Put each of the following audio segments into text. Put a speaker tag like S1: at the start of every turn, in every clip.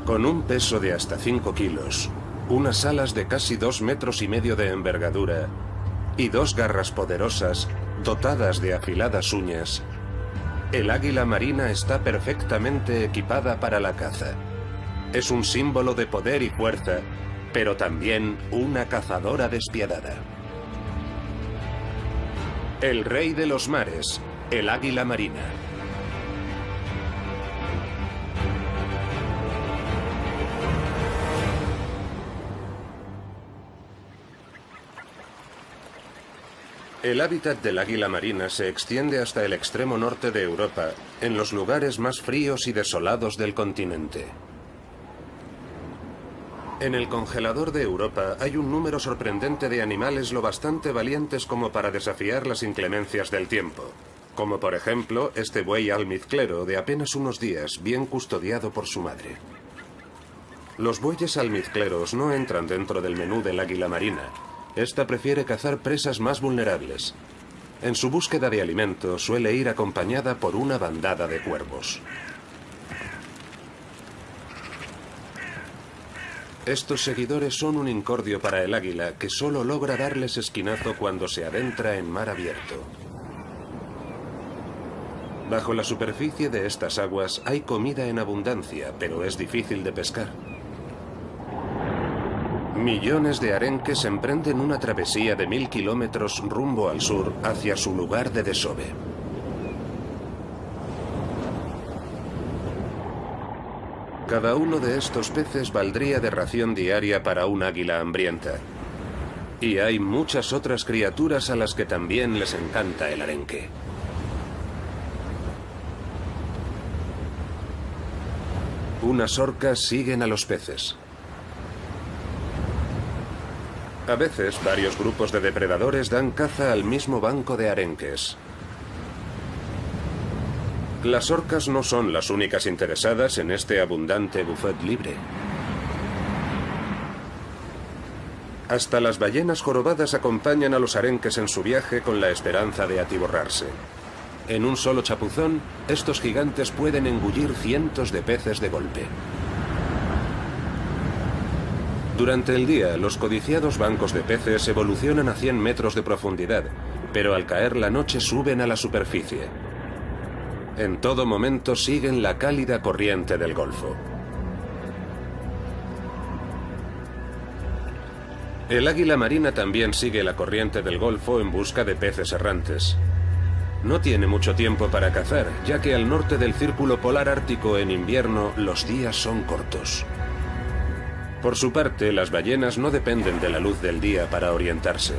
S1: Con un peso de hasta 5 kilos, unas alas de casi 2,5 metros de envergadura y 2 garras poderosas dotadas de afiladas uñas, el águila marina está perfectamente equipada para la caza. Es un símbolo de poder y fuerza, pero también una cazadora despiadada. El rey de los mares, el águila marina. El hábitat del águila marina se extiende hasta el extremo norte de Europa, en los lugares más fríos y desolados del continente. En el congelador de Europa hay un número sorprendente de animales lo bastante valientes como para desafiar las inclemencias del tiempo, como por ejemplo este buey almizclero de apenas unos días, bien custodiado por su madre. Los bueyes almizcleros no entran dentro del menú del águila marina. Esta prefiere cazar presas más vulnerables. En su búsqueda de alimento suele ir acompañada por una bandada de cuervos. Estos seguidores son un incordio para el águila, que solo logra darles esquinazo cuando se adentra en mar abierto. Bajo la superficie de estas aguas hay comida en abundancia, pero es difícil de pescar. Millones de arenques emprenden una travesía de 1000 kilómetros rumbo al sur hacia su lugar de desove. Cada uno de estos peces valdría de ración diaria para un águila hambrienta. Y hay muchas otras criaturas a las que también les encanta el arenque. Unas orcas siguen a los peces. A veces, varios grupos de depredadores dan caza al mismo banco de arenques. Las orcas no son las únicas interesadas en este abundante buffet libre. Hasta las ballenas jorobadas acompañan a los arenques en su viaje con la esperanza de atiborrarse. En un solo chapuzón, estos gigantes pueden engullir cientos de peces de golpe. Durante el día, los codiciados bancos de peces evolucionan a 100 metros de profundidad, pero al caer la noche suben a la superficie. En todo momento siguen la cálida corriente del Golfo. El águila marina también sigue la corriente del Golfo en busca de peces errantes. No tiene mucho tiempo para cazar, ya que al norte del círculo polar ártico en invierno los días son cortos. Por su parte, las ballenas no dependen de la luz del día para orientarse.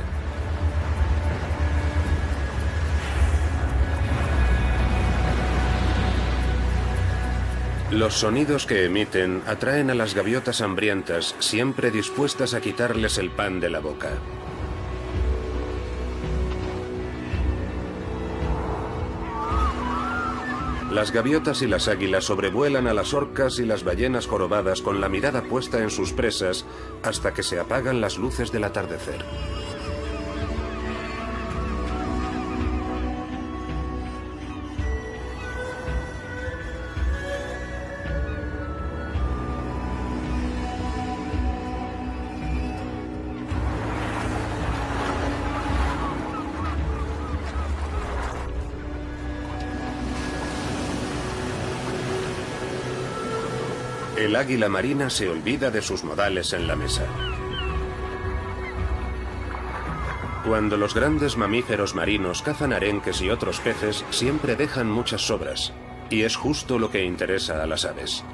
S1: Los sonidos que emiten atraen a las gaviotas hambrientas, siempre dispuestas a quitarles el pan de la boca. Las gaviotas y las águilas sobrevuelan a las orcas y las ballenas jorobadas con la mirada puesta en sus presas hasta que se apagan las luces del atardecer. El águila marina se olvida de sus modales en la mesa. Cuando los grandes mamíferos marinos cazan arenques y otros peces, siempre dejan muchas sobras, y es justo lo que interesa a las aves.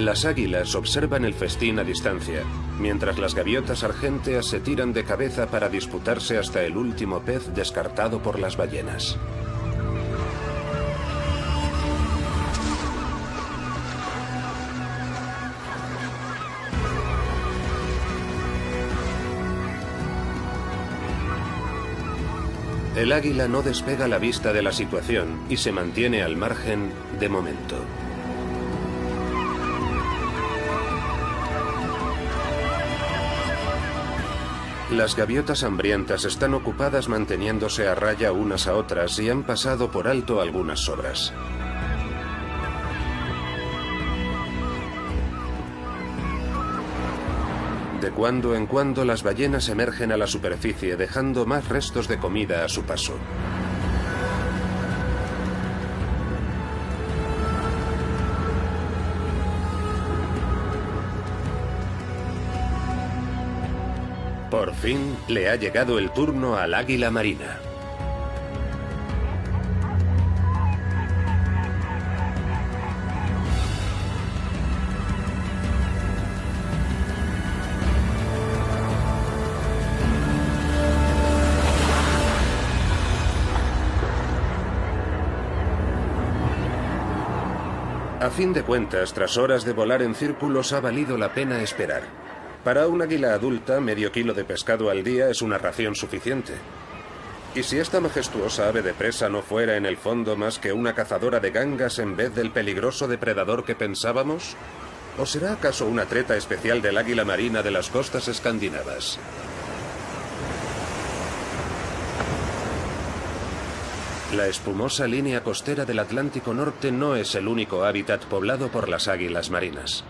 S1: Las águilas observan el festín a distancia, mientras las gaviotas argénteas se tiran de cabeza para disputarse hasta el último pez descartado por las ballenas. El águila no despega la vista de la situación y se mantiene al margen de momento. Las gaviotas hambrientas están ocupadas manteniéndose a raya unas a otras y han pasado por alto algunas sobras. De cuando en cuando las ballenas emergen a la superficie dejando más restos de comida a su paso. Por fin le ha llegado el turno al águila marina. A fin de cuentas, tras horas de volar en círculos, ha valido la pena esperar. Para un águila adulta, medio kilo de pescado al día es una ración suficiente. ¿Y si esta majestuosa ave de presa no fuera en el fondo más que una cazadora de gangas en vez del peligroso depredador que pensábamos? ¿O será acaso una treta especial del águila marina de las costas escandinavas? La espumosa línea costera del Atlántico Norte no es el único hábitat poblado por las águilas marinas.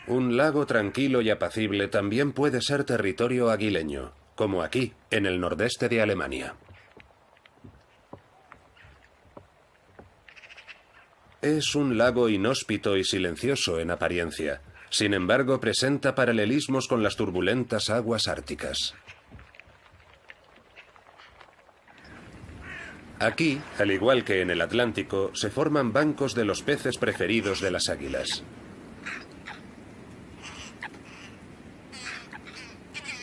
S1: Un lago tranquilo y apacible también puede ser territorio aguileño, como aquí, en el nordeste de Alemania. Es un lago inhóspito y silencioso en apariencia. Sin embargo, presenta paralelismos con las turbulentas aguas árticas. Aquí, al igual que en el Atlántico, se forman bancos de los peces preferidos de las águilas.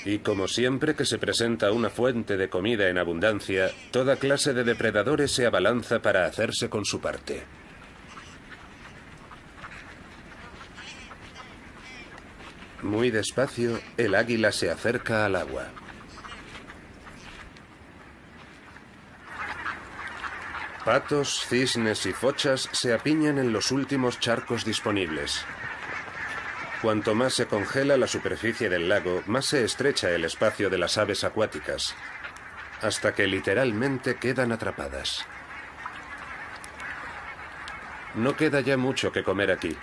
S1: Y como siempre que se presenta una fuente de comida en abundancia, toda clase de depredadores se abalanza para hacerse con su parte. Muy despacio, el águila se acerca al agua. Patos, cisnes y fochas se apiñan en los últimos charcos disponibles. Cuanto más se congela la superficie del lago, más se estrecha el espacio de las aves acuáticas, hasta que literalmente quedan atrapadas. No queda ya mucho que comer aquí.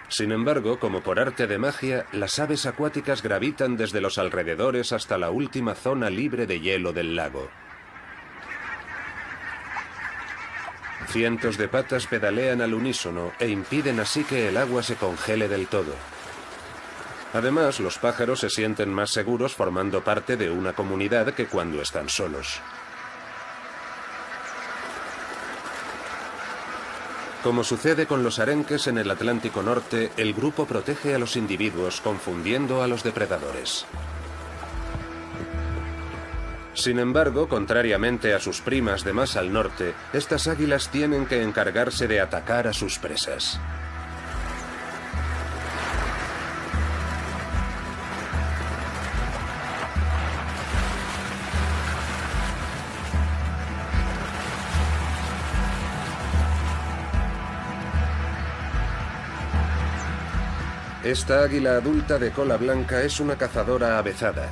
S1: Sin embargo, como por arte de magia, las aves acuáticas gravitan desde los alrededores hasta la última zona libre de hielo del lago. Cientos de patas pedalean al unísono e impiden así que el agua se congele del todo. Además, los pájaros se sienten más seguros formando parte de una comunidad que cuando están solos. Como sucede con los arenques en el Atlántico Norte, el grupo protege a los individuos confundiendo a los depredadores. Sin embargo, contrariamente a sus primas de más al norte, estas águilas tienen que encargarse de atacar a sus presas. Esta águila adulta de cola blanca es una cazadora avezada.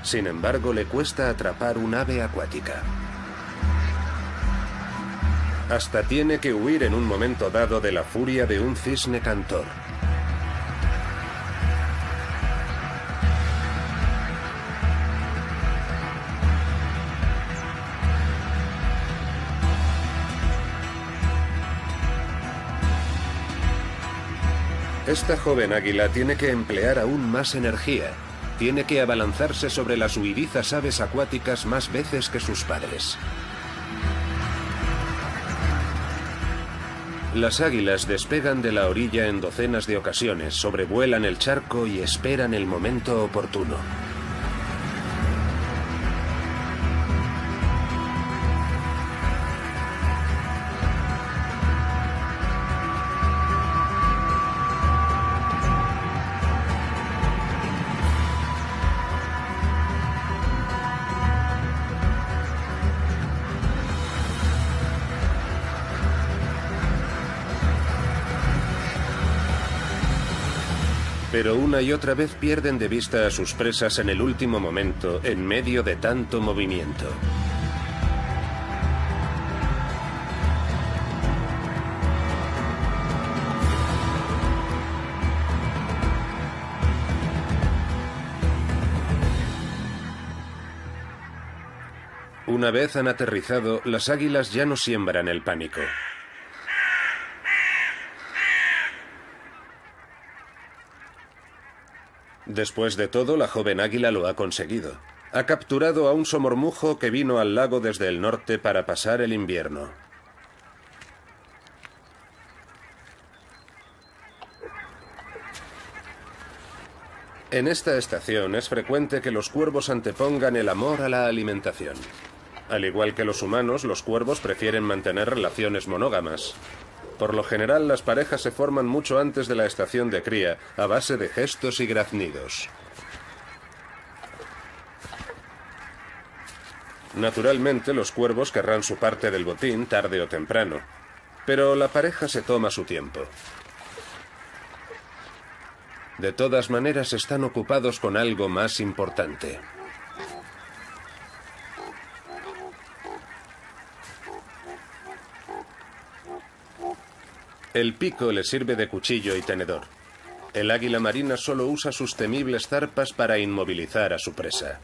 S1: Sin embargo, le cuesta atrapar un ave acuática. Hasta tiene que huir en un momento dado de la furia de un cisne cantor. Esta joven águila tiene que emplear aún más energía. Tiene que abalanzarse sobre las huidizas aves acuáticas más veces que sus padres. Las águilas despegan de la orilla en docenas de ocasiones, sobrevuelan el charco y esperan el momento oportuno. Pero una y otra vez pierden de vista a sus presas en el último momento, en medio de tanto movimiento. Una vez han aterrizado, las águilas ya no siembran el pánico. Después de todo, la joven águila lo ha conseguido. Ha capturado a un somormujo que vino al lago desde el norte para pasar el invierno. En esta estación es frecuente que los cuervos antepongan el amor a la alimentación. Al igual que los humanos, los cuervos prefieren mantener relaciones monógamas. Por lo general, las parejas se forman mucho antes de la estación de cría, a base de gestos y graznidos. Naturalmente, los cuervos querrán su parte del botín tarde o temprano, pero la pareja se toma su tiempo. De todas maneras, están ocupados con algo más importante. El pico le sirve de cuchillo y tenedor. El águila marina solo usa sus temibles zarpas para inmovilizar a su presa.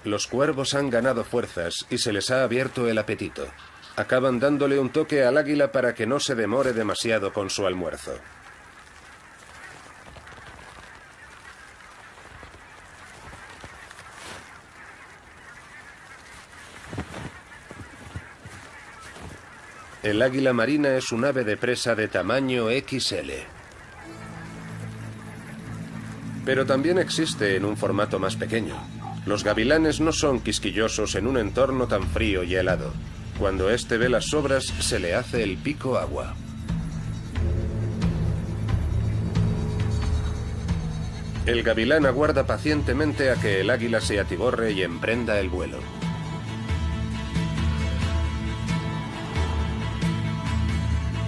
S1: Los cuervos han ganado fuerzas y se les ha abierto el apetito. Acaban dándole un toque al águila para que no se demore demasiado con su almuerzo. El águila marina es un ave de presa de tamaño XL. Pero también existe en un formato más pequeño. Los gavilanes no son quisquillosos en un entorno tan frío y helado. Cuando éste ve las sobras, se le hace el pico agua. El gavilán aguarda pacientemente a que el águila se atiborre y emprenda el vuelo.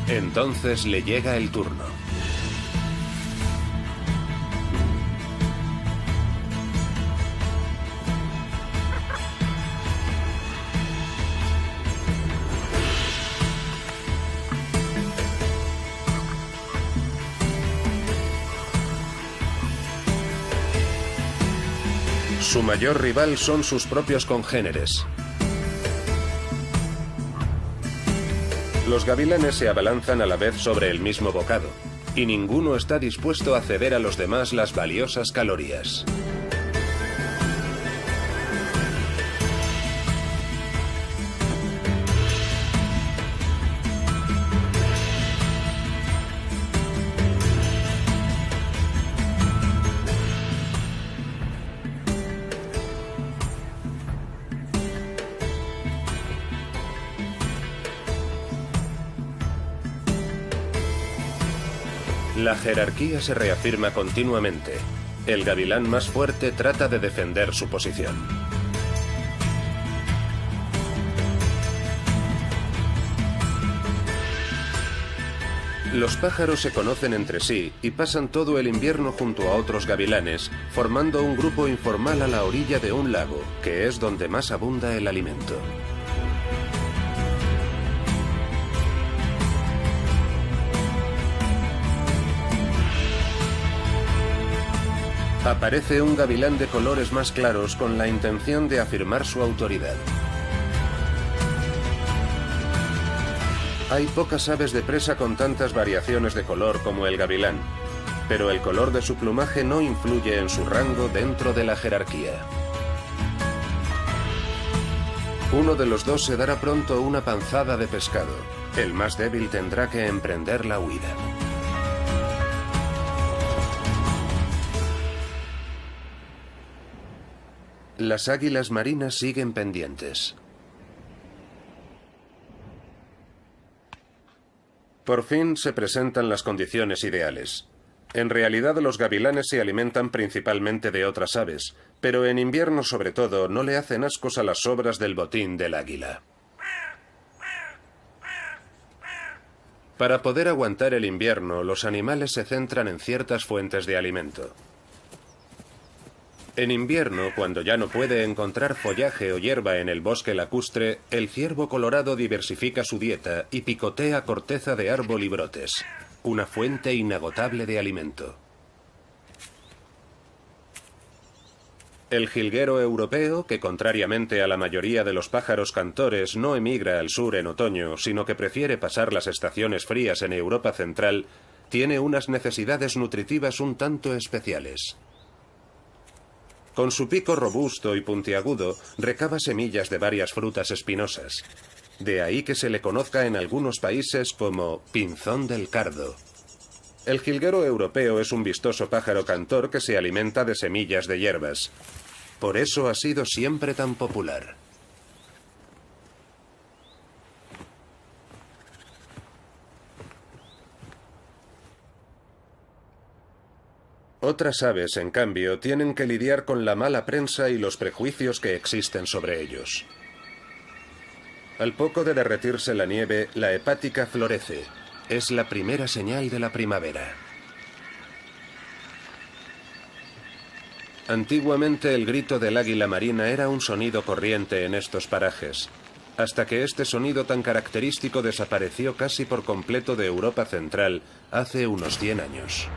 S1: Entonces le llega el turno. Su mayor rival son sus propios congéneres. Los gavilanes se abalanzan a la vez sobre el mismo bocado, y ninguno está dispuesto a ceder a los demás las valiosas calorías. La jerarquía se reafirma continuamente. El gavilán más fuerte trata de defender su posición. Los pájaros se conocen entre sí y pasan todo el invierno junto a otros gavilanes, formando un grupo informal a la orilla de un lago, que es donde más abunda el alimento. Aparece un gavilán de colores más claros con la intención de afirmar su autoridad. Hay pocas aves de presa con tantas variaciones de color como el gavilán, pero el color de su plumaje no influye en su rango dentro de la jerarquía. Uno de los dos se dará pronto una panzada de pescado. El más débil tendrá que emprender la huida. Las águilas marinas siguen pendientes. Por fin se presentan las condiciones ideales. En realidad los gavilanes se alimentan principalmente de otras aves, pero en invierno sobre todo no le hacen ascos a las sobras del botín del águila. Para poder aguantar el invierno, los animales se centran en ciertas fuentes de alimento. En invierno, cuando ya no puede encontrar follaje o hierba en el bosque lacustre, el ciervo colorado diversifica su dieta y picotea corteza de árbol y brotes, una fuente inagotable de alimento. El jilguero europeo, que contrariamente a la mayoría de los pájaros cantores no emigra al sur en otoño, sino que prefiere pasar las estaciones frías en Europa central, tiene unas necesidades nutritivas un tanto especiales. Con su pico robusto y puntiagudo, recaba semillas de varias frutas espinosas. De ahí que se le conozca en algunos países como pinzón del cardo. El jilguero europeo es un vistoso pájaro cantor que se alimenta de semillas de hierbas. Por eso ha sido siempre tan popular. Otras aves, en cambio, tienen que lidiar con la mala prensa y los prejuicios que existen sobre ellos. Al poco de derretirse la nieve, la hepática florece. Es la primera señal de la primavera. Antiguamente el grito del águila marina era un sonido corriente en estos parajes, hasta que este sonido tan característico desapareció casi por completo de Europa central hace unos 100 años.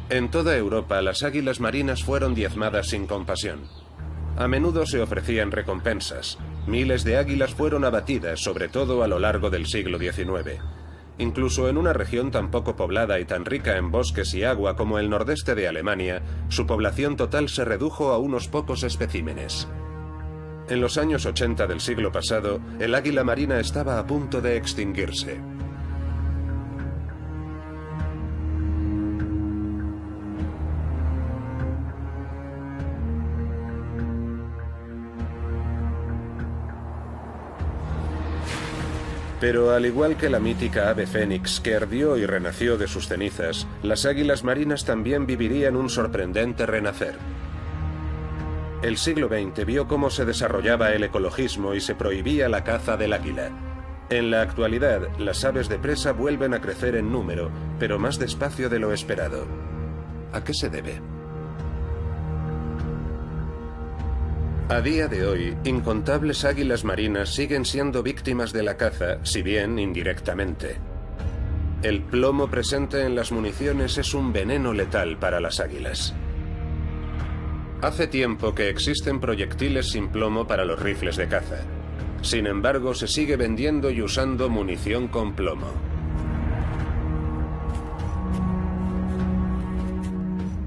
S1: En toda Europa, las águilas marinas fueron diezmadas sin compasión. A menudo se ofrecían recompensas. Miles de águilas fueron abatidas, sobre todo a lo largo del siglo XIX. Incluso en una región tan poco poblada y tan rica en bosques y agua como el nordeste de Alemania, su población total se redujo a unos pocos especímenes. En los años 80 del siglo pasado, el águila marina estaba a punto de extinguirse. Pero al igual que la mítica ave fénix que ardió y renació de sus cenizas, las águilas marinas también vivirían un sorprendente renacer. El siglo XX vio cómo se desarrollaba el ecologismo y se prohibía la caza del águila. En la actualidad, las aves de presa vuelven a crecer en número, pero más despacio de lo esperado. ¿A qué se debe? A día de hoy, incontables águilas marinas siguen siendo víctimas de la caza, si bien indirectamente. El plomo presente en las municiones es un veneno letal para las águilas. Hace tiempo que existen proyectiles sin plomo para los rifles de caza. Sin embargo, se sigue vendiendo y usando munición con plomo.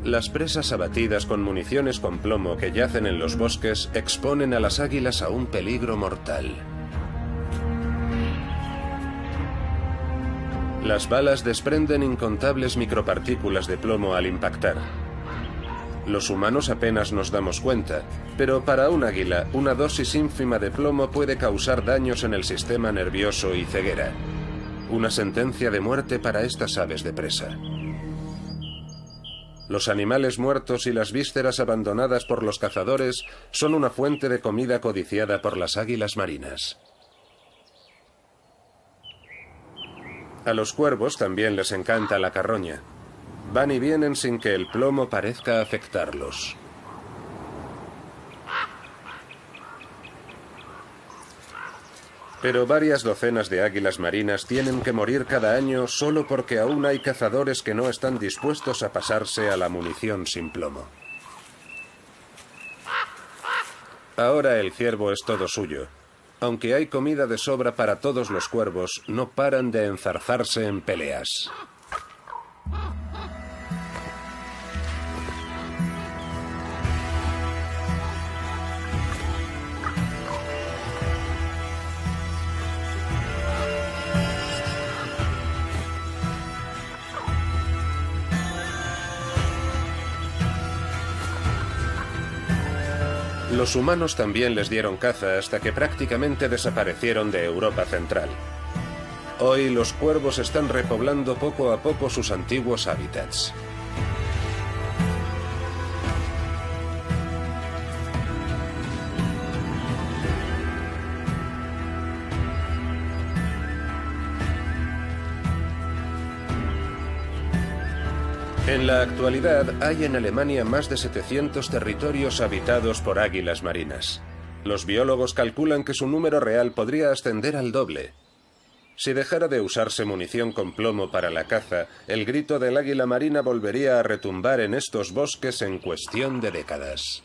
S1: Las presas abatidas con municiones con plomo que yacen en los bosques exponen a las águilas a un peligro mortal. Las balas desprenden incontables micropartículas de plomo al impactar. Los humanos apenas nos damos cuenta, pero para un águila, una dosis ínfima de plomo puede causar daños en el sistema nervioso y ceguera. Una sentencia de muerte para estas aves de presa. Los animales muertos y las vísceras abandonadas por los cazadores son una fuente de comida codiciada por las águilas marinas. A los cuervos también les encanta la carroña. Van y vienen sin que el plomo parezca afectarlos. Pero varias docenas de águilas marinas tienen que morir cada año solo porque aún hay cazadores que no están dispuestos a pasarse a la munición sin plomo. Ahora el ciervo es todo suyo. Aunque hay comida de sobra para todos los cuervos, no paran de enzarzarse en peleas. Los humanos también les dieron caza hasta que prácticamente desaparecieron de Europa central. Hoy los cuervos están repoblando poco a poco sus antiguos hábitats. En la actualidad hay en Alemania más de 700 territorios habitados por águilas marinas. Los biólogos calculan que su número real podría ascender al doble. Si dejara de usarse munición con plomo para la caza, el grito del águila marina volvería a retumbar en estos bosques en cuestión de décadas.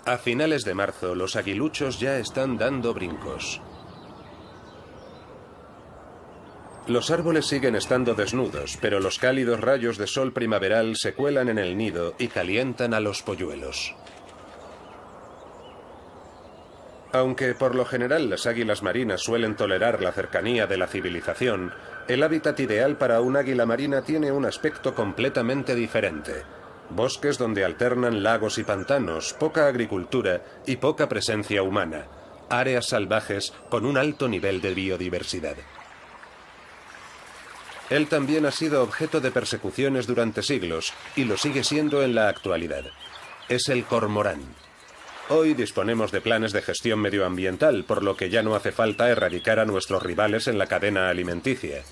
S1: A finales de marzo, los aguiluchos ya están dando brincos. Los árboles siguen estando desnudos, pero los cálidos rayos de sol primaveral se cuelan en el nido y calientan a los polluelos. Aunque por lo general las águilas marinas suelen tolerar la cercanía de la civilización, el hábitat ideal para un águila marina tiene un aspecto completamente diferente. Bosques donde alternan lagos y pantanos, poca agricultura y poca presencia humana. Áreas salvajes con un alto nivel de biodiversidad. Él también ha sido objeto de persecuciones durante siglos y lo sigue siendo en la actualidad. Es el cormorán. Hoy disponemos de planes de gestión medioambiental, por lo que ya no hace falta erradicar a nuestros rivales en la cadena alimenticia.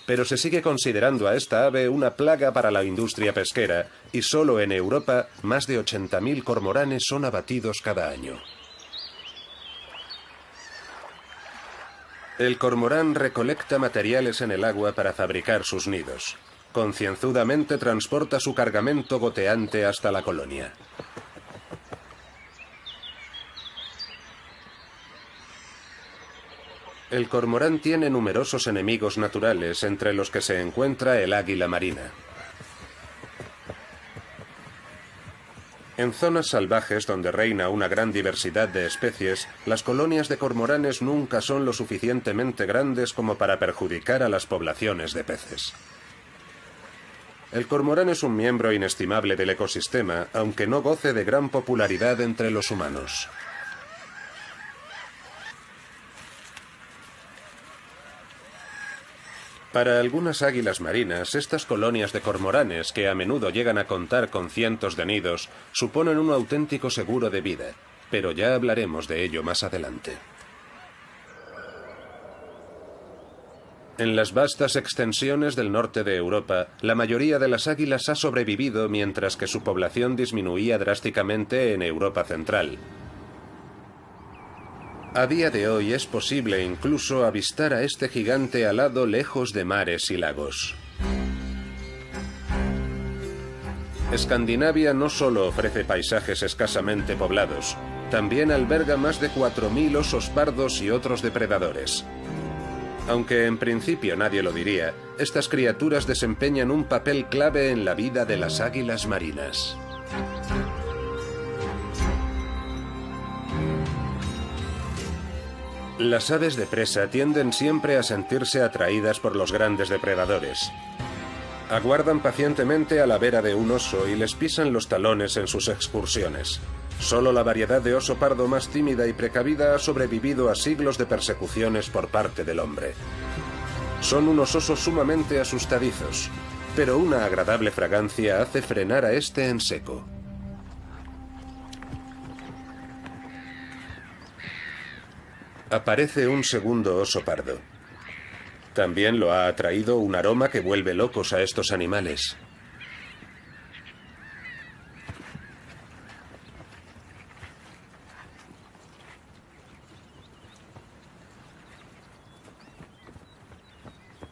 S1: Pero se sigue considerando a esta ave una plaga para la industria pesquera y solo en Europa más de 80.000 cormoranes son abatidos cada año. El cormorán recolecta materiales en el agua para fabricar sus nidos. Concienzudamente transporta su cargamento goteante hasta la colonia. El cormorán tiene numerosos enemigos naturales, entre los que se encuentra el águila marina. En zonas salvajes donde reina una gran diversidad de especies, las colonias de cormoranes nunca son lo suficientemente grandes como para perjudicar a las poblaciones de peces. El cormorán es un miembro inestimable del ecosistema, aunque no goce de gran popularidad entre los humanos. Para algunas águilas marinas, estas colonias de cormoranes, que a menudo llegan a contar con cientos de nidos, suponen un auténtico seguro de vida, pero ya hablaremos de ello más adelante. En las vastas extensiones del norte de Europa, la mayoría de las águilas ha sobrevivido mientras que su población disminuía drásticamente en Europa central. A día de hoy es posible incluso avistar a este gigante alado lejos de mares y lagos. Escandinavia no solo ofrece paisajes escasamente poblados, también alberga más de 4.000 osos pardos y otros depredadores. Aunque en principio nadie lo diría, estas criaturas desempeñan un papel clave en la vida de las águilas marinas. Las aves de presa tienden siempre a sentirse atraídas por los grandes depredadores. Aguardan pacientemente a la vera de un oso y les pisan los talones en sus excursiones. Solo la variedad de oso pardo más tímida y precavida ha sobrevivido a siglos de persecuciones por parte del hombre. Son unos osos sumamente asustadizos, pero una agradable fragancia hace frenar a este en seco. Aparece un segundo oso pardo. También lo ha atraído un aroma que vuelve locos a estos animales.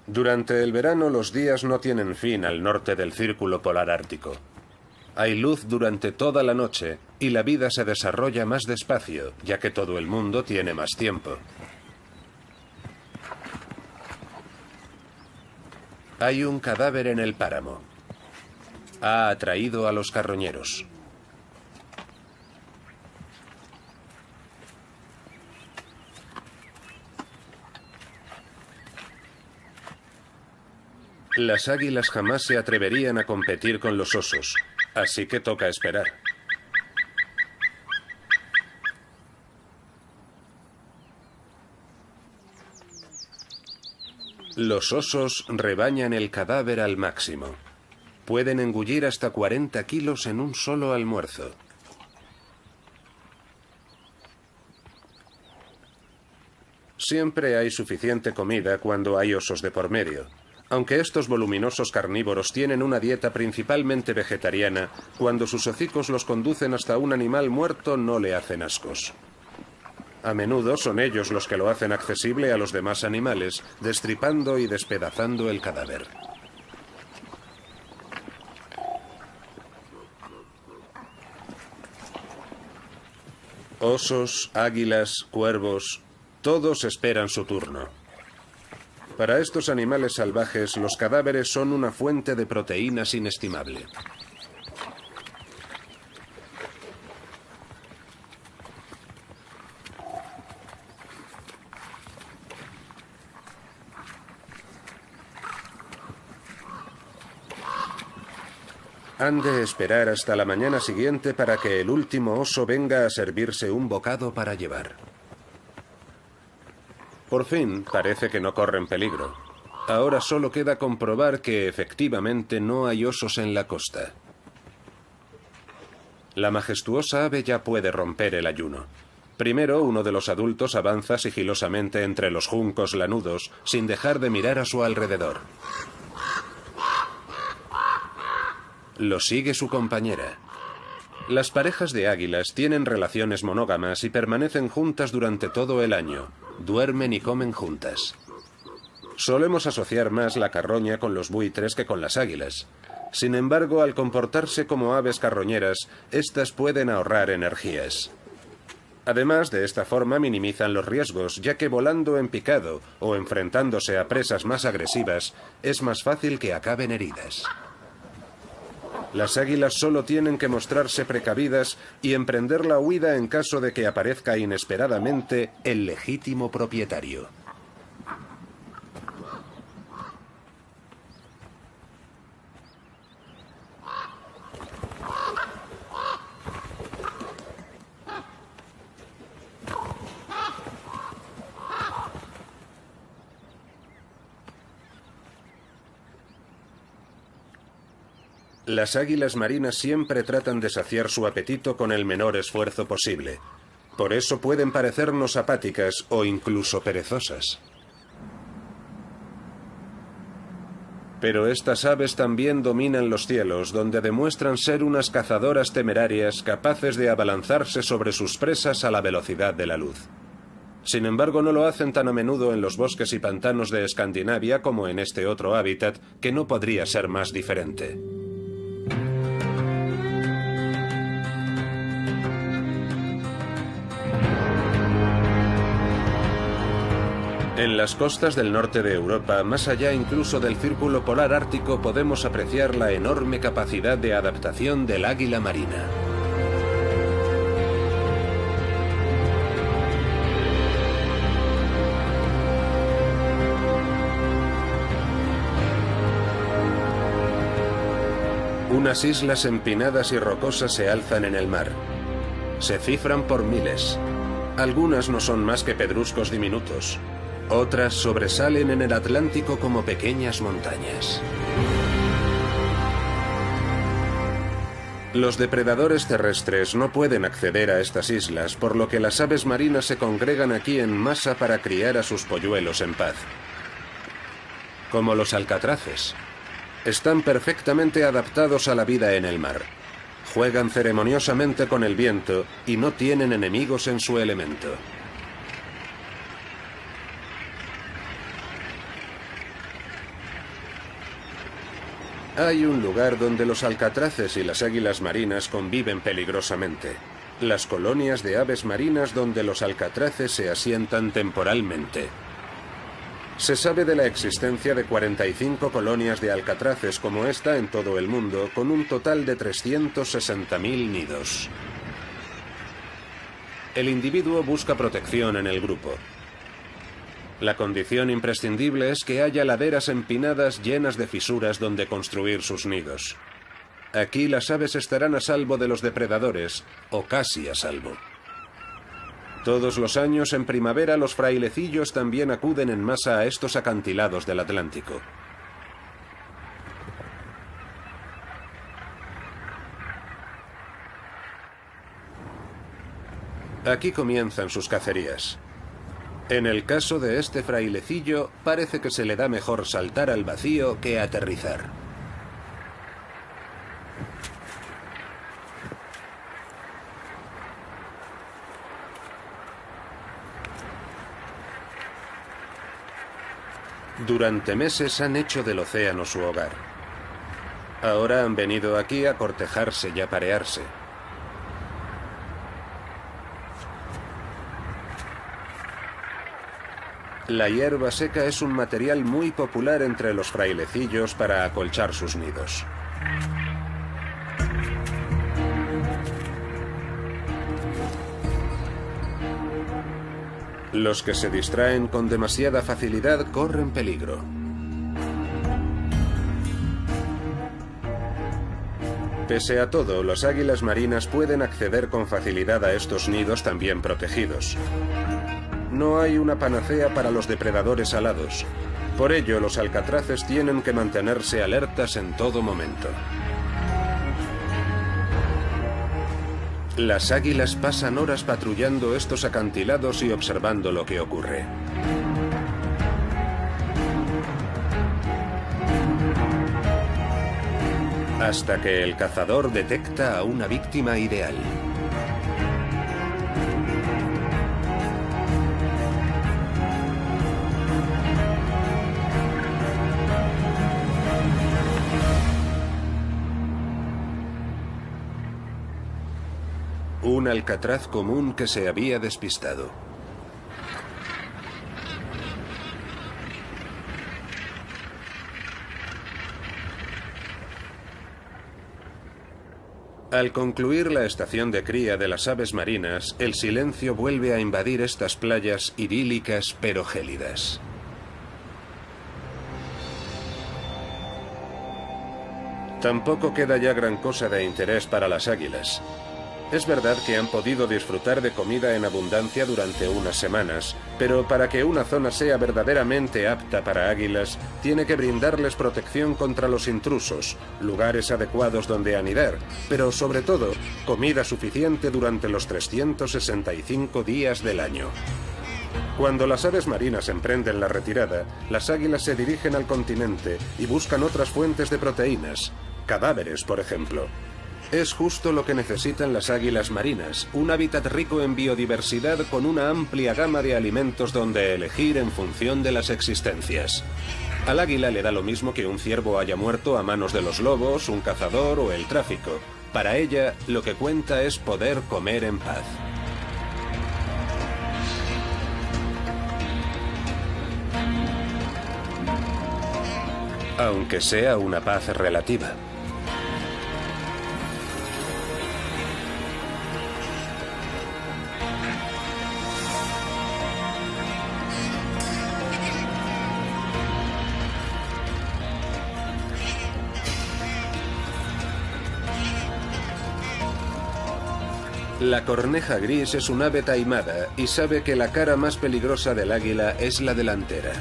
S1: Durante el verano los días no tienen fin al norte del Círculo Polar Ártico. Hay luz durante toda la noche y la vida se desarrolla más despacio, ya que todo el mundo tiene más tiempo. Hay un cadáver en el páramo. Ha atraído a los carroñeros. Las águilas jamás se atreverían a competir con los osos, así que toca esperar. Los osos rebañan el cadáver al máximo. Pueden engullir hasta 40 kilos en un solo almuerzo. Siempre hay suficiente comida cuando hay osos de por medio. Aunque estos voluminosos carnívoros tienen una dieta principalmente vegetariana, cuando sus hocicos los conducen hasta un animal muerto no le hacen ascos. A menudo son ellos los que lo hacen accesible a los demás animales, destripando y despedazando el cadáver. Osos, águilas, cuervos, todos esperan su turno. Para estos animales salvajes, los cadáveres son una fuente de proteínas inestimable. Han de esperar hasta la mañana siguiente para que el último oso venga a servirse un bocado para llevar. Por fin, parece que no corren peligro. Ahora solo queda comprobar que efectivamente no hay osos en la costa. La majestuosa ave ya puede romper el ayuno. Primero, uno de los adultos avanza sigilosamente entre los juncos lanudos, sin dejar de mirar a su alrededor. Lo sigue su compañera. Las parejas de águilas tienen relaciones monógamas y permanecen juntas durante todo el año. Duermen y comen juntas. Solemos asociar más la carroña con los buitres que con las águilas. Sin embargo, al comportarse como aves carroñeras, estas pueden ahorrar energías. Además, de esta forma minimizan los riesgos, ya que volando en picado o enfrentándose a presas más agresivas, es más fácil que acaben heridas. Las águilas solo tienen que mostrarse precavidas y emprender la huida en caso de que aparezca inesperadamente el legítimo propietario. Las águilas marinas siempre tratan de saciar su apetito con el menor esfuerzo posible. Por eso pueden parecernos apáticas o incluso perezosas. Pero estas aves también dominan los cielos, donde demuestran ser unas cazadoras temerarias capaces de abalanzarse sobre sus presas a la velocidad de la luz. Sin embargo, no lo hacen tan a menudo en los bosques y pantanos de Escandinavia como en este otro hábitat, que no podría ser más diferente. En las costas del norte de Europa, más allá incluso del círculo polar ártico, podemos apreciar la enorme capacidad de adaptación del águila marina. Unas islas empinadas y rocosas se alzan en el mar. Se cifran por miles. Algunas no son más que pedruscos diminutos. Otras sobresalen en el Atlántico como pequeñas montañas. Los depredadores terrestres no pueden acceder a estas islas, por lo que las aves marinas se congregan aquí en masa para criar a sus polluelos en paz. Como los alcatraces. Están perfectamente adaptados a la vida en el mar. Juegan ceremoniosamente con el viento y no tienen enemigos en su elemento. Hay un lugar donde los alcatraces y las águilas marinas conviven peligrosamente. Las colonias de aves marinas donde los alcatraces se asientan temporalmente. Se sabe de la existencia de 45 colonias de alcatraces como esta en todo el mundo, con un total de 360.000 nidos. El individuo busca protección en el grupo. La condición imprescindible es que haya laderas empinadas llenas de fisuras donde construir sus nidos. Aquí las aves estarán a salvo de los depredadores, o casi a salvo. Todos los años en primavera los frailecillos también acuden en masa a estos acantilados del Atlántico. Aquí comienzan sus cacerías. En el caso de este frailecillo, parece que se le da mejor saltar al vacío que aterrizar. Durante meses han hecho del océano su hogar. Ahora han venido aquí a cortejarse y a parearse. La hierba seca es un material muy popular entre los frailecillos para acolchar sus nidos. Los que se distraen con demasiada facilidad corren peligro. Pese a todo, las águilas marinas pueden acceder con facilidad a estos nidos también protegidos. No hay una panacea para los depredadores alados. Por ello, los alcatraces tienen que mantenerse alertas en todo momento. Las águilas pasan horas patrullando estos acantilados y observando lo que ocurre. Hasta que el cazador detecta a una víctima ideal. Un alcatraz común que se había despistado. Al concluir la estación de cría de las aves marinas, el silencio vuelve a invadir estas playas idílicas pero gélidas. Tampoco queda ya gran cosa de interés para las águilas. Es verdad que han podido disfrutar de comida en abundancia durante unas semanas, pero para que una zona sea verdaderamente apta para águilas, tiene que brindarles protección contra los intrusos, lugares adecuados donde anidar, pero sobre todo, comida suficiente durante los 365 días del año. Cuando las aves marinas emprenden la retirada, las águilas se dirigen al continente y buscan otras fuentes de proteínas, cadáveres, por ejemplo. Es justo lo que necesitan las águilas marinas, un hábitat rico en biodiversidad con una amplia gama de alimentos donde elegir en función de las existencias. Al águila le da lo mismo que un ciervo haya muerto a manos de los lobos, un cazador o el tráfico. Para ella, lo que cuenta es poder comer en paz. Aunque sea una paz relativa. La corneja gris es un ave taimada y sabe que la cara más peligrosa del águila es la delantera.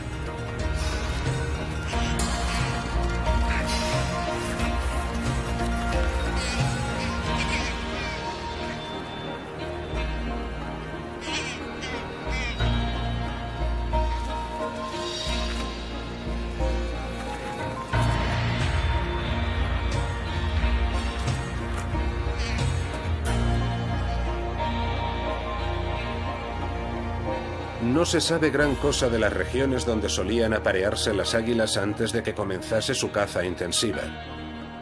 S1: No se sabe gran cosa de las regiones donde solían aparearse las águilas antes de que comenzase su caza intensiva.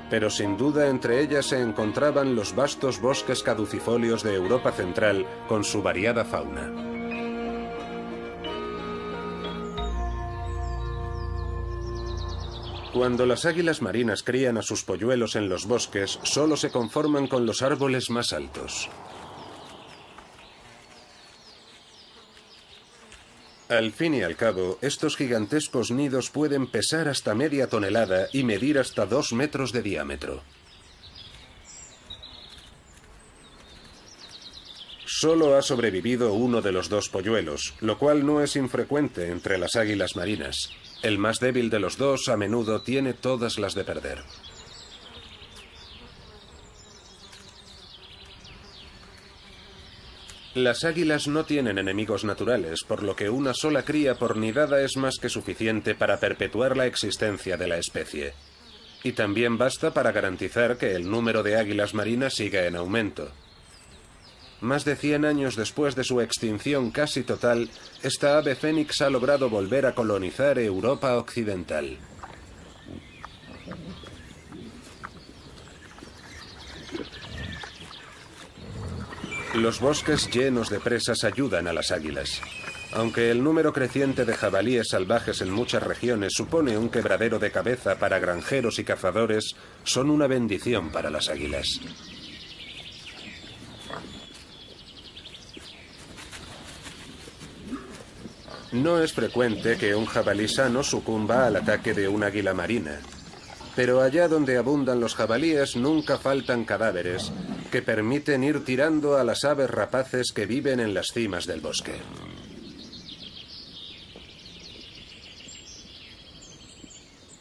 S1: Pero sin duda entre ellas se encontraban los vastos bosques caducifolios de Europa Central con su variada fauna. Cuando las águilas marinas crían a sus polluelos en los bosques, solo se conforman con los árboles más altos. Al fin y al cabo, estos gigantescos nidos pueden pesar hasta media tonelada y medir hasta 2 metros de diámetro. Solo ha sobrevivido uno de los dos polluelos, lo cual no es infrecuente entre las águilas marinas. El más débil de los dos a menudo tiene todas las de perder. Las águilas no tienen enemigos naturales, por lo que una sola cría por nidada es más que suficiente para perpetuar la existencia de la especie. Y también basta para garantizar que el número de águilas marinas siga en aumento. Más de 100 años después de su extinción casi total, esta ave fénix ha logrado volver a colonizar Europa occidental. Los bosques llenos de presas ayudan a las águilas. Aunque el número creciente de jabalíes salvajes en muchas regiones supone un quebradero de cabeza para granjeros y cazadores, son una bendición para las águilas. No es frecuente que un jabalí sano sucumba al ataque de un águila marina. Pero allá donde abundan los jabalíes nunca faltan cadáveres que permiten ir tirando a las aves rapaces que viven en las cimas del bosque.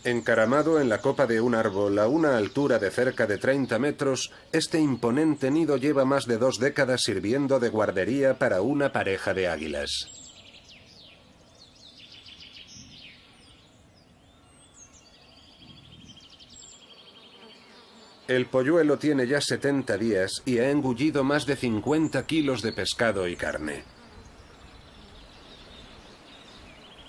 S1: Encaramado en la copa de un árbol a una altura de cerca de 30 metros, este imponente nido lleva más de 2 décadas sirviendo de guardería para una pareja de águilas. El polluelo tiene ya 70 días y ha engullido más de 50 kilos de pescado y carne.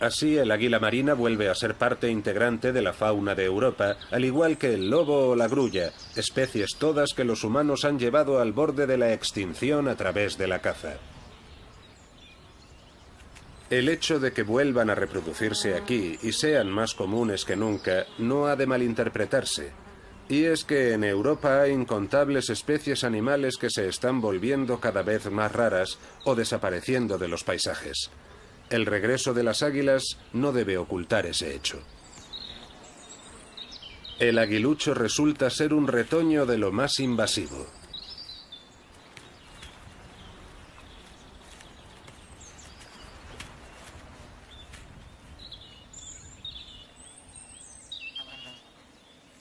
S1: Así, el águila marina vuelve a ser parte integrante de la fauna de Europa, al igual que el lobo o la grulla, especies todas que los humanos han llevado al borde de la extinción a través de la caza. El hecho de que vuelvan a reproducirse aquí y sean más comunes que nunca no ha de malinterpretarse. Y es que en Europa hay incontables especies animales que se están volviendo cada vez más raras o desapareciendo de los paisajes. El regreso de las águilas no debe ocultar ese hecho. El aguilucho resulta ser un retoño de lo más invasivo.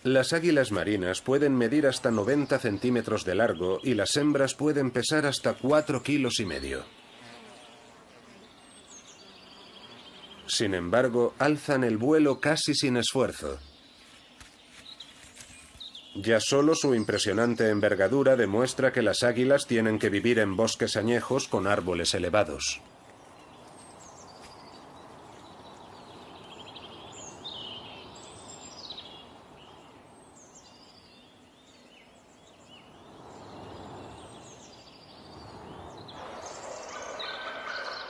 S1: Las águilas marinas pueden medir hasta 90 centímetros de largo y las hembras pueden pesar hasta 4,5 kilos. Sin embargo, alzan el vuelo casi sin esfuerzo. Ya solo su impresionante envergadura demuestra que las águilas tienen que vivir en bosques añejos con árboles elevados.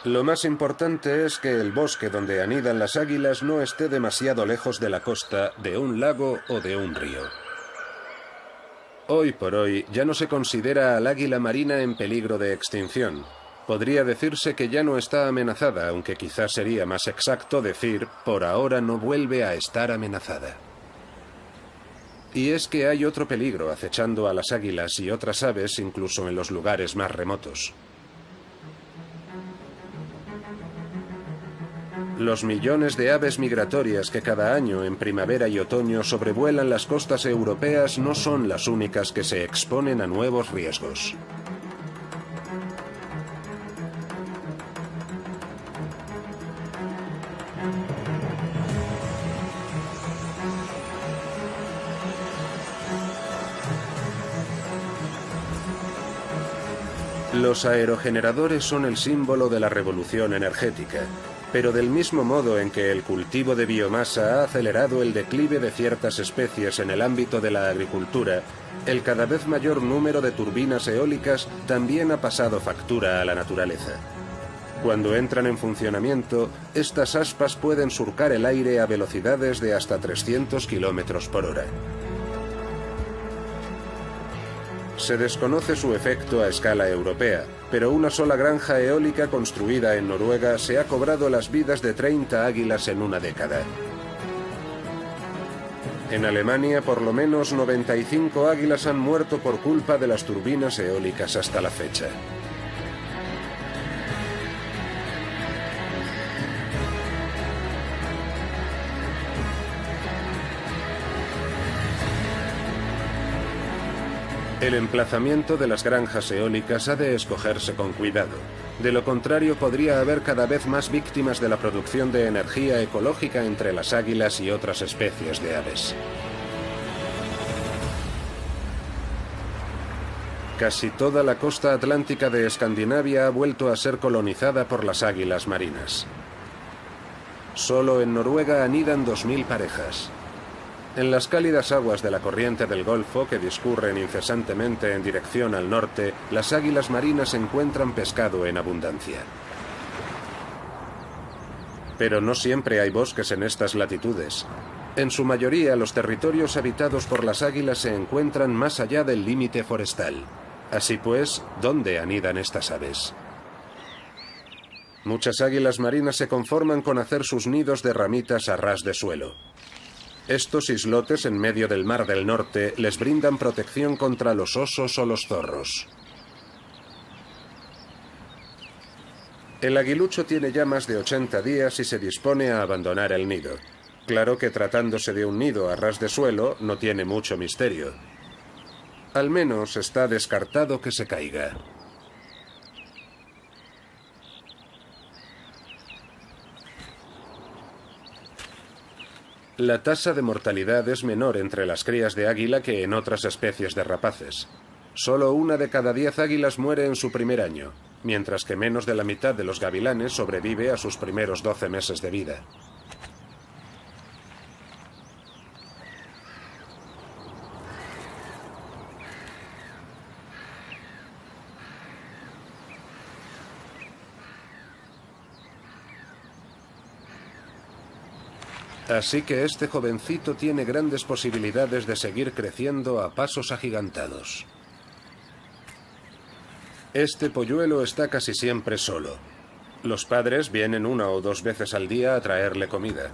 S1: Lo más importante es que el bosque donde anidan las águilas no esté demasiado lejos de la costa, de un lago o de un río. Hoy por hoy ya no se considera al águila marina en peligro de extinción. Podría decirse que ya no está amenazada, aunque quizás sería más exacto decir, por ahora no vuelve a estar amenazada. Y es que hay otro peligro acechando a las águilas y otras aves incluso en los lugares más remotos. Los millones de aves migratorias que cada año en primavera y otoño sobrevuelan las costas europeas no son las únicas que se exponen a nuevos riesgos. Los aerogeneradores son el símbolo de la revolución energética. Pero del mismo modo en que el cultivo de biomasa ha acelerado el declive de ciertas especies en el ámbito de la agricultura, el cada vez mayor número de turbinas eólicas también ha pasado factura a la naturaleza. Cuando entran en funcionamiento, estas aspas pueden surcar el aire a velocidades de hasta 300 km por hora. Se desconoce su efecto a escala europea, pero una sola granja eólica construida en Noruega se ha cobrado las vidas de 30 águilas en una década. En Alemania, por lo menos 95 águilas han muerto por culpa de las turbinas eólicas hasta la fecha. El emplazamiento de las granjas eólicas ha de escogerse con cuidado. De lo contrario, podría haber cada vez más víctimas de la producción de energía ecológica entre las águilas y otras especies de aves. Casi toda la costa atlántica de Escandinavia ha vuelto a ser colonizada por las águilas marinas. Solo en Noruega anidan 2000 parejas. En las cálidas aguas de la corriente del Golfo, que discurren incesantemente en dirección al norte, las águilas marinas encuentran pescado en abundancia. Pero no siempre hay bosques en estas latitudes. En su mayoría, los territorios habitados por las águilas se encuentran más allá del límite forestal. Así pues, ¿dónde anidan estas aves? Muchas águilas marinas se conforman con hacer sus nidos de ramitas a ras de suelo. Estos islotes en medio del Mar del Norte les brindan protección contra los osos o los zorros. El aguilucho tiene ya más de 80 días y se dispone a abandonar el nido. Claro que tratándose de un nido a ras de suelo no tiene mucho misterio. Al menos está descartado que se caiga. La tasa de mortalidad es menor entre las crías de águila que en otras especies de rapaces. Solo 1 de cada 10 águilas muere en su primer año, mientras que menos de la mitad de los gavilanes sobrevive a sus primeros 12 meses de vida. Así que este jovencito tiene grandes posibilidades de seguir creciendo a pasos agigantados. Este polluelo está casi siempre solo. Los padres vienen 1 o 2 veces al día a traerle comida.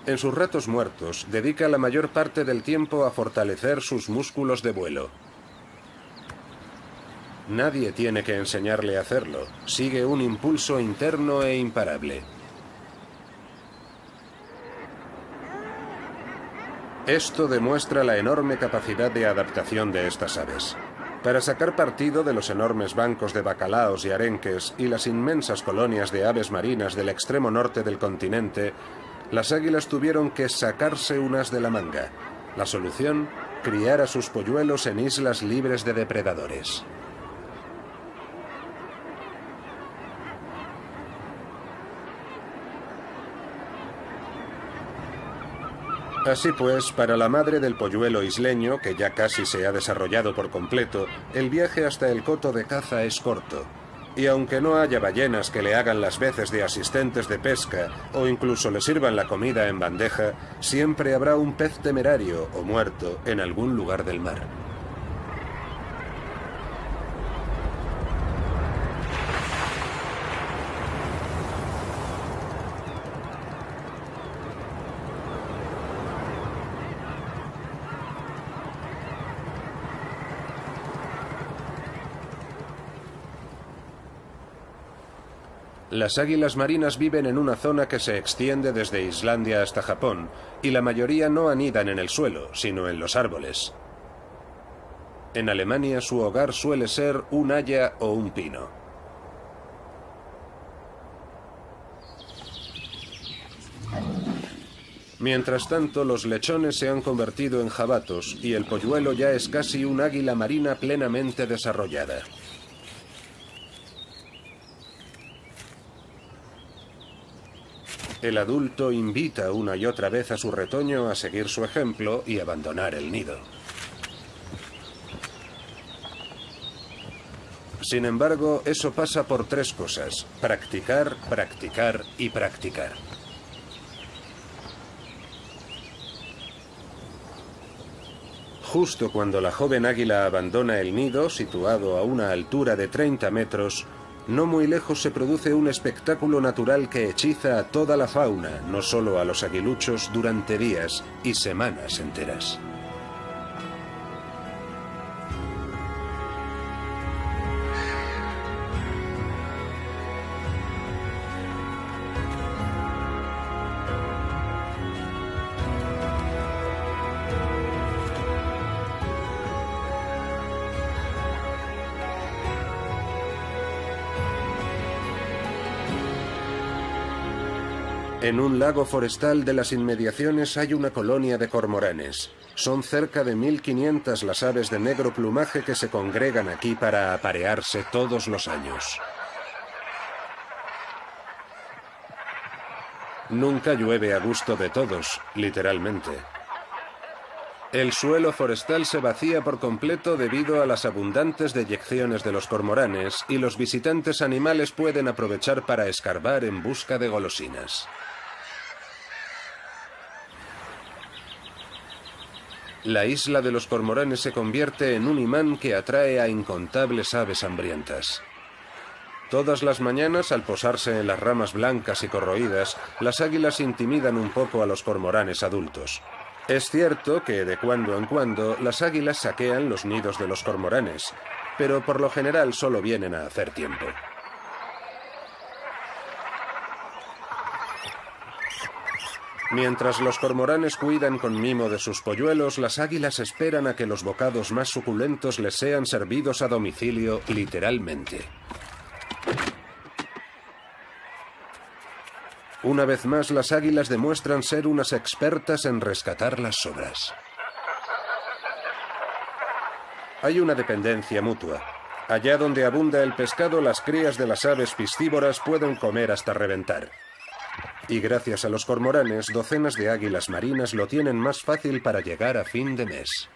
S1: En sus ratos muertos, dedica la mayor parte del tiempo a fortalecer sus músculos de vuelo. Nadie tiene que enseñarle a hacerlo. Sigue un impulso interno e imparable. Esto demuestra la enorme capacidad de adaptación de estas aves. Para sacar partido de los enormes bancos de bacalaos y arenques y las inmensas colonias de aves marinas del extremo norte del continente, las águilas tuvieron que sacarse unas de la manga. La solución, criar a sus polluelos en islas libres de depredadores. Así pues, para la madre del polluelo isleño, que ya casi se ha desarrollado por completo, el viaje hasta el coto de caza es corto. Y aunque no haya ballenas que le hagan las veces de asistentes de pesca o incluso le sirvan la comida en bandeja, siempre habrá un pez temerario o muerto en algún lugar del mar. Las águilas marinas viven en una zona que se extiende desde Islandia hasta Japón, y la mayoría no anidan en el suelo, sino en los árboles. En Alemania su hogar suele ser un haya o un pino. Mientras tanto, los lechones se han convertido en jabatos y el polluelo ya es casi un águila marina plenamente desarrollada. El adulto invita una y otra vez a su retoño a seguir su ejemplo y abandonar el nido. Sin embargo, eso pasa por 3 cosas: practicar, practicar y practicar. Justo cuando la joven águila abandona el nido, situado a una altura de 30 metros, no muy lejos se produce un espectáculo natural que hechiza a toda la fauna, no solo a los aguiluchos, durante días y semanas enteras. En un lago forestal de las inmediaciones hay una colonia de cormoranes. Son cerca de 1500 las aves de negro plumaje que se congregan aquí para aparearse todos los años. Nunca llueve a gusto de todos, literalmente. El suelo forestal se vacía por completo debido a las abundantes deyecciones de los cormoranes y los visitantes animales pueden aprovechar para escarbar en busca de golosinas. La isla de los cormoranes se convierte en un imán que atrae a incontables aves hambrientas. Todas las mañanas, al posarse en las ramas blancas y corroídas, las águilas intimidan un poco a los cormoranes adultos. Es cierto que de cuando en cuando las águilas saquean los nidos de los cormoranes, pero por lo general solo vienen a hacer tiempo. Mientras los cormoranes cuidan con mimo de sus polluelos, las águilas esperan a que los bocados más suculentos les sean servidos a domicilio, literalmente. Una vez más, las águilas demuestran ser unas expertas en rescatar las sobras. Hay una dependencia mutua. Allá donde abunda el pescado, las crías de las aves piscívoras pueden comer hasta reventar. Y gracias a los cormoranes, docenas de águilas marinas lo tienen más fácil para llegar a fin de mes.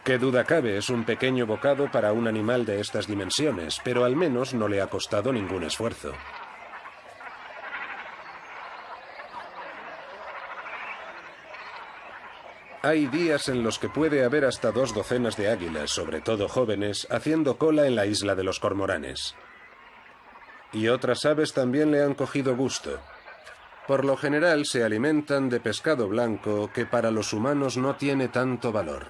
S1: Qué duda cabe, es un pequeño bocado para un animal de estas dimensiones, pero al menos no le ha costado ningún esfuerzo. Hay días en los que puede haber hasta 2 docenas de águilas, sobre todo jóvenes, haciendo cola en la isla de los cormoranes. Y otras aves también le han cogido gusto. Por lo general se alimentan de pescado blanco que para los humanos no tiene tanto valor.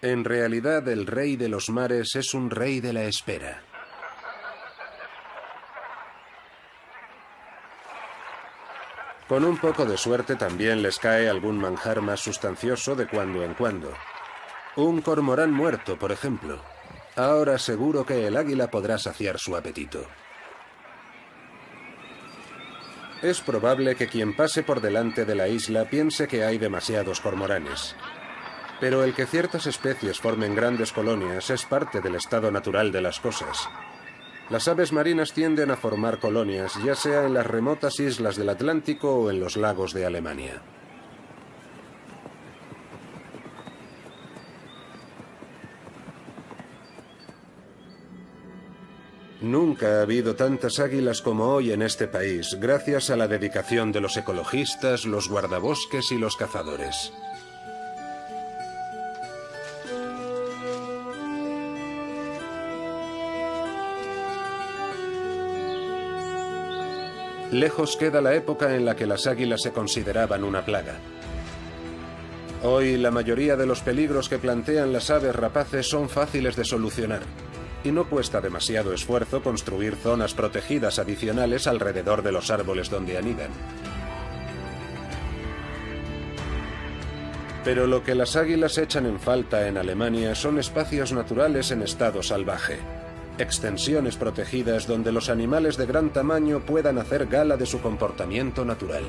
S1: En realidad, el rey de los mares es un rey de la espera. Con un poco de suerte también les cae algún manjar más sustancioso de cuando en cuando. Un cormorán muerto, por ejemplo. Ahora seguro que el águila podrá saciar su apetito. Es probable que quien pase por delante de la isla piense que hay demasiados cormoranes. Pero el que ciertas especies formen grandes colonias es parte del estado natural de las cosas. Las aves marinas tienden a formar colonias, ya sea en las remotas islas del Atlántico o en los lagos de Alemania. Nunca ha habido tantas águilas como hoy en este país, gracias a la dedicación de los ecologistas, los guardabosques y los cazadores. Lejos queda la época en la que las águilas se consideraban una plaga. Hoy la mayoría de los peligros que plantean las aves rapaces son fáciles de solucionar, y no cuesta demasiado esfuerzo construir zonas protegidas adicionales alrededor de los árboles donde anidan. Pero lo que las águilas echan en falta en Alemania son espacios naturales en estado salvaje. Extensiones protegidas donde los animales de gran tamaño puedan hacer gala de su comportamiento natural.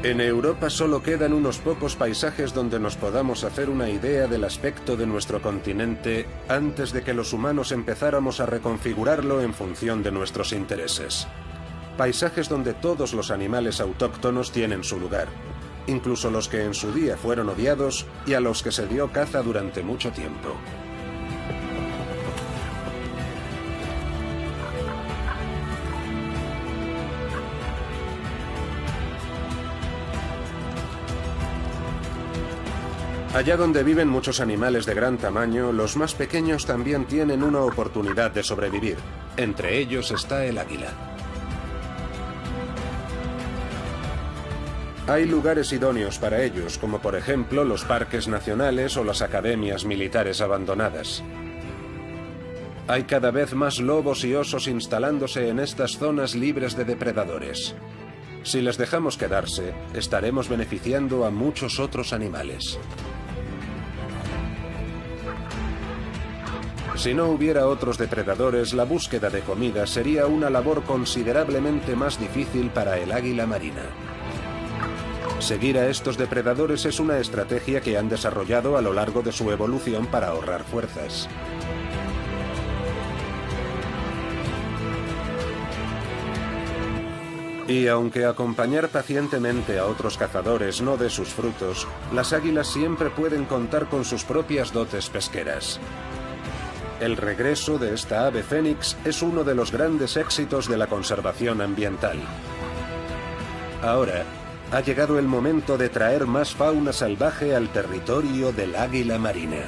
S1: En Europa solo quedan unos pocos paisajes donde nos podamos hacer una idea del aspecto de nuestro continente antes de que los humanos empezáramos a reconfigurarlo en función de nuestros intereses. Paisajes donde todos los animales autóctonos tienen su lugar, incluso los que en su día fueron odiados y a los que se dio caza durante mucho tiempo. Allá donde viven muchos animales de gran tamaño, los más pequeños también tienen una oportunidad de sobrevivir. Entre ellos está el águila. Hay lugares idóneos para ellos, como por ejemplo los parques nacionales o las academias militares abandonadas. Hay cada vez más lobos y osos instalándose en estas zonas libres de depredadores. Si les dejamos quedarse, estaremos beneficiando a muchos otros animales. Si no hubiera otros depredadores, la búsqueda de comida sería una labor considerablemente más difícil para el águila marina. Seguir a estos depredadores es una estrategia que han desarrollado a lo largo de su evolución para ahorrar fuerzas. Y aunque acompañar pacientemente a otros cazadores no dé sus frutos, las águilas siempre pueden contar con sus propias dotes pesqueras. El regreso de esta ave fénix es uno de los grandes éxitos de la conservación ambiental. Ahora, ha llegado el momento de traer más fauna salvaje al territorio del águila marina.